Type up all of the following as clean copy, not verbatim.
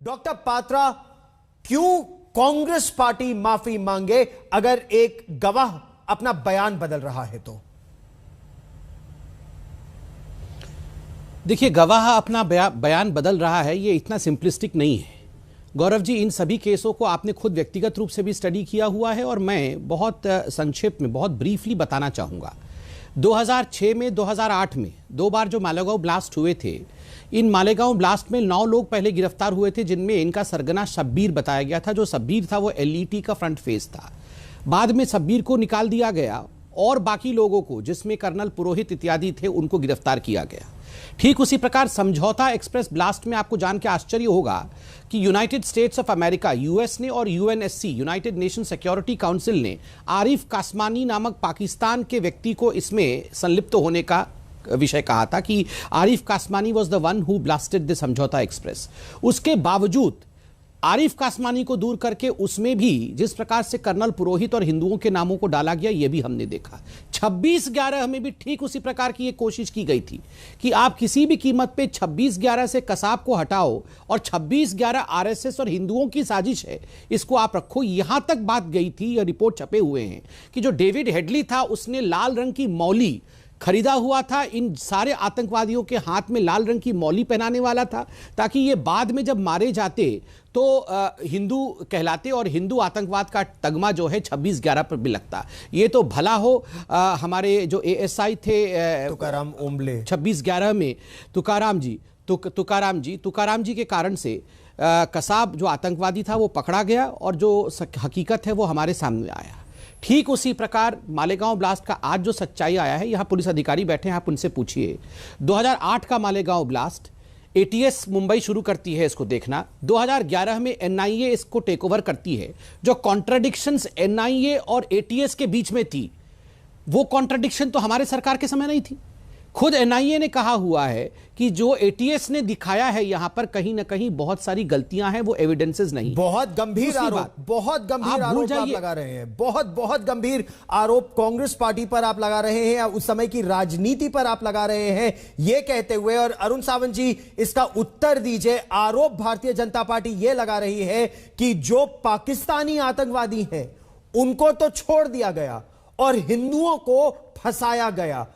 Doctor Patra, क्यों Congress party माफी मांगे अगर एक गवाह अपना बयान बदल रहा है तो? देखिए, गवाह अपना बयान बदल रहा है, ये इतना सिंपलिस्टिक नहीं है गौरव जी। इन सभी केसों को आपने खुद व्यक्तिगत रूप से भी स्टडी किया हुआ है और मैं बहुत संक्षेप में, बहुत ब्रीफली बताना चाहूँगा। 2006 में, 2008 में दो बार जो मालेगांव ब्लास्ट हुए थे, इन मालेगांव ब्लास्ट में 9 लोग पहले गिरफ्तार हुए थे, जिनमें इनका सरगना शब्बीर बताया गया था। जो शब्बीर था वो एलईटी का फ्रंट फेस था। बाद में शब्बीर को निकाल दिया गया और बाकी लोगों को, जिसमें कर्नल पुरोहित इत्यादि थे, उनको गिरफ्तार किया गया। ठीक उसी प्रकार समझौता एक्सप्रेस ब्लास्ट में आपको जान के आश्चर्य होगा कि United states of America, US ने, और UNSC, United nation security council ने आरिफ कासमानी नामक पाकिस्तान के व्यक्ति को इसमें संलिप्त होने का विषय कहा था कि Arif Kasmani was the one who blasted the Samjhauta express. उसके बावजूद आरिफ कासमानी को दूर करके उसमें भी जिस प्रकार से कर्नल पुरोहित और हिंदुओं के नामों को डाला गया, यह भी हमने देखा। 26/11 में भी ठीक उसी प्रकार की एक कोशिश की गई थी कि आप किसी भी कीमत पे 26/11 से कसाब को हटाओ और 26/11 आरएसएस और हिंदुओं की साजिश है, इसको आप रखो। यहां तक बात गई थी, यह रिपोर्ट छपे हुए हैं, कि जो डेविड हेडली था उसने लाल रंग की मौली खरीदा हुआ था, इन सारे आतंकवादियों के हाथ में लाल रंग की मौली पहनाने वाला था, ताकि ये बाद में जब मारे जाते तो हिंदू कहलाते और हिंदू आतंकवाद का तगमा जो है 26/11 पर भी लगता। ये तो भला हो हमारे जो एएसआई थे तुकाराम ओम्बले 26/11 में, तुकाराम जी के कारण से कसाब जो आतंकवादी था वो पकड़ा गया और जो हकीकत है वो हमारे सामने आया। ठीक उसी प्रकार मालेगांव ब्लास्ट का आज जो सच्चाई आया है, यहां पुलिस अधिकारी बैठे हैं, आप उनसे पूछिए। 2008 का मालेगांव ब्लास्ट, एटीएस मुंबई शुरू करती है इसको देखना। 2011 में एनआईए इसको टेक ओवर करती है। जो कॉन्ट्राडिक्शंस एनआईए और एटीएस के बीच में थी, वो कॉन्ट्राडिक्शन तो हमारे सरकार के समय नहीं थी। खुद एनआईए ने कहा हुआ है कि जो एटीएस ने दिखाया है यहां पर कहीं ना कहीं बहुत सारी गलतियां हैं, वो एविडेंसेस नहीं। बहुत गंभीर आरोप, बहुत गंभीर आरोप आप लगा रहे हैं, बहुत गंभीर आरोप कांग्रेस पार्टी पर आप लगा रहे हैं, उस समय की राजनीति पर आप लगा रहे हैं, ये कहते हुए। और अरुण सावंत जी, इसका उत्तर दीजिए। आरोप भारतीय जनता पार्टी यह लगा रही है कि जो पाकिस्तानी आतंकवादी हैं उनको तो छोड़ दिया गया और हिंदुओं को फंसाया गया,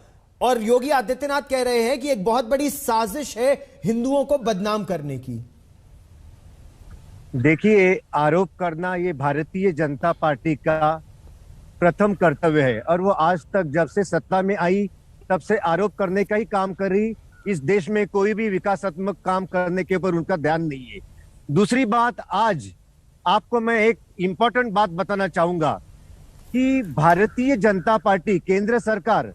और योगी आदित्यनाथ कह रहे हैं कि एक बहुत बड़ी साजिश है हिंदुओं को बदनाम करने की। देखिए, आरोप करना ये भारतीय जनता पार्टी का प्रथम कर्तव्य है और वो आज तक जब से सत्ता में आई तब से आरोप करने का ही काम कर रही। इस देश में कोई भी विकासात्मक काम करने के ऊपर उनका ध्यान नहीं है। दूसरी बात, आज आपको मैं एक इंपॉर्टेंट बात बताना चाहूंगा कि भारतीय जनता पार्टी, केंद्र सरकार,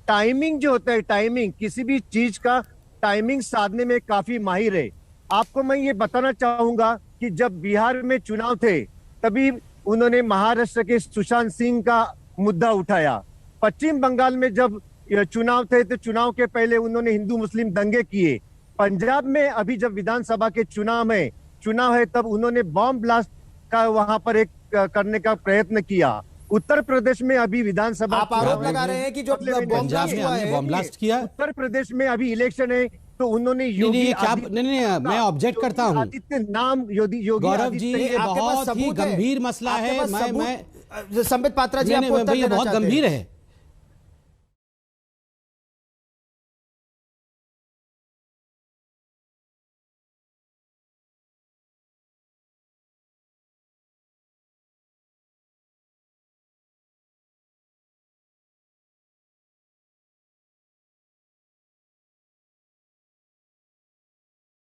टाइमिंग जो होता है, टाइमिंग, किसी भी चीज का टाइमिंग साधने में काफी माहिर है। आपको मैं ये बताना चाहूंगा कि जब बिहार में चुनाव थे तभी उन्होंने महाराष्ट्र के सुशांत सिंह का मुद्दा उठाया। पश्चिम बंगाल में जब चुनाव थे तो चुनाव के पहले उन्होंने हिंदू मुस्लिम दंगे किए। पंजाब में अभी जब विधानसभा के चुनाव है तब उन्होंने बॉम्ब ब्लास्ट का वहां पर एक करने का प्रयत्न किया। उत्तर प्रदेश में अभी विधानसभा, आप आरोप लगा रहे हैं कि जो पंजाब में हमने बॉम्ब ब्लास्ट किया, उत्तर प्रदेश में अभी इलेक्शन है तो उन्होंने नहीं, मैं ऑब्जेक्ट करता हूं नाम योगी गौरव जी, ये बहुत ही गंभीर मसला है। मैं संबित पात्रा जी, बहुत गंभीर है।